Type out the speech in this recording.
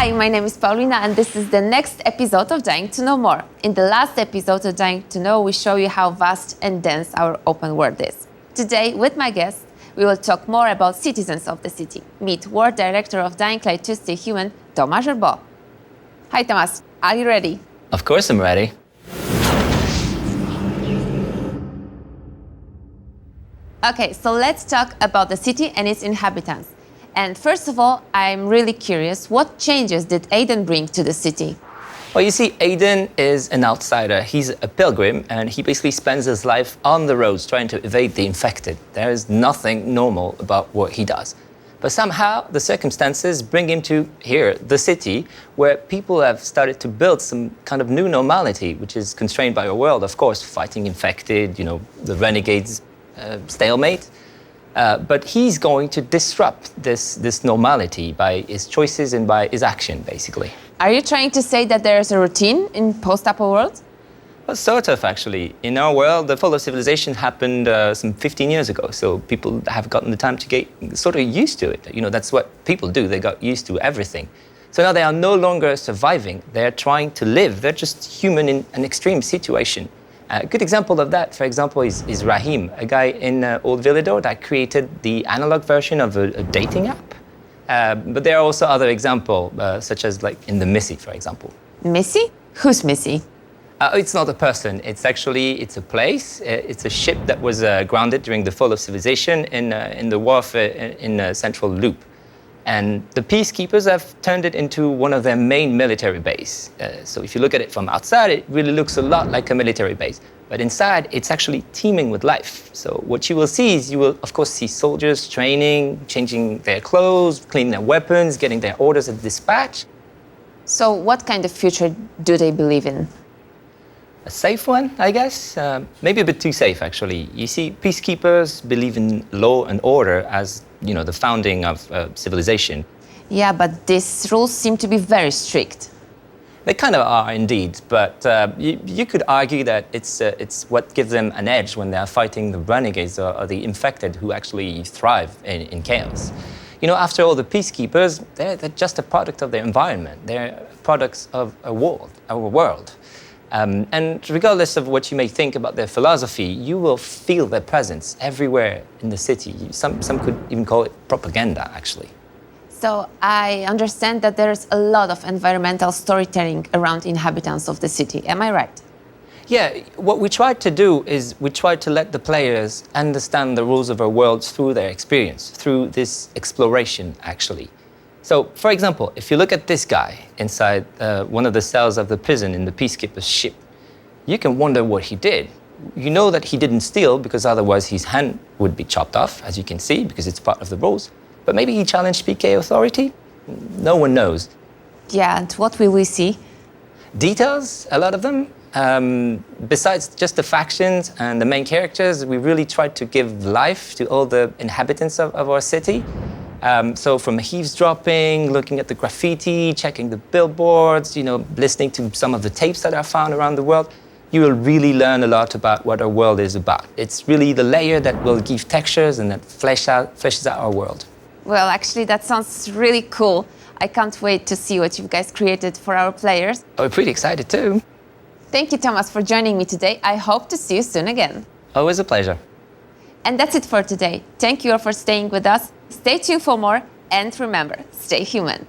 Hi, my name is Paulina and this is the next episode of Dying to Know More. In the last episode of Dying to Know, we show you how vast and dense our open world is. Today, with my guest, we will talk more about citizens of the city. Meet World Director of Dying Light to Stay Human, Thomas Gerbaud. Hi Thomas, are you ready? Of course I'm ready. Okay, so let's talk about the city and its inhabitants. And first of all, I'm really curious, what changes did Aiden bring to the city? Well, you see, Aiden is an outsider. He's a pilgrim, and he basically spends his life on the roads trying to evade the infected. There is nothing normal about what he does. But somehow, the circumstances bring him to here, the city, where people have started to build some kind of new normality, which is constrained by our world, of course, fighting infected, the renegades, stalemate. But he's going to disrupt this normality by his choices and by his action, basically. Are you trying to say that there is a routine in post-apo world? Well, sort of, actually. In our world, the fall of civilization happened some 15 years ago, so people have gotten the time to get sort of used to it. That's what people do. They got used to everything. So now they are no longer surviving. They're trying to live. They're just human in an extreme situation. A good example of that, for example, is Rahim, a guy in Old Villador that created the analog version of a dating app. But there are also other examples, such as like in the Missy, for example. Missy? Who's Missy? It's not a person. It's a place. It's a ship that was grounded during the fall of civilization in the wharf in Central Loop. And the peacekeepers have turned it into one of their main military bases. So if you look at it from outside, it really looks a lot like a military base. But inside, it's actually teeming with life. So what you will see is you will, of course, see soldiers training, changing their clothes, cleaning their weapons, getting their orders at dispatch. So what kind of future do they believe in? A safe one, I guess. Maybe a bit too safe, actually. You see, peacekeepers believe in law and order as, the founding of civilization. Yeah, but these rules seem to be very strict. They kind of are, indeed. But you could argue that it's what gives them an edge when they're fighting the renegades or the infected who actually thrive in chaos. After all, the peacekeepers, they're just a product of their environment. They're products of our world. And regardless of what you may think about their philosophy, you will feel their presence everywhere in the city. Some could even call it propaganda, actually. So I understand that there's a lot of environmental storytelling around inhabitants of the city. Am I right? Yeah, what we tried to do is we tried to let the players understand the rules of our worlds through their experience, through this exploration, actually. So, for example, if you look at this guy inside one of the cells of the prison in the peacekeeper's ship, you can wonder what he did. You know that he didn't steal because otherwise his hand would be chopped off, as you can see, because it's part of the rules. But maybe he challenged PK authority? No one knows. Yeah, and what will we see? Details, a lot of them. Besides just the factions and the main characters, we really tried to give life to all the inhabitants of our city. So from eavesdropping, looking at the graffiti, checking the billboards, listening to some of the tapes that are found around the world, you will really learn a lot about what our world is about. It's really the layer that will give textures and that fleshes out our world. Well, actually, that sounds really cool. I can't wait to see what you guys created for our players. We're pretty excited too. Thank you, Thomas, for joining me today. I hope to see you soon again. Always a pleasure. And that's it for today. Thank you all for staying with us. Stay tuned for more, and remember, stay human.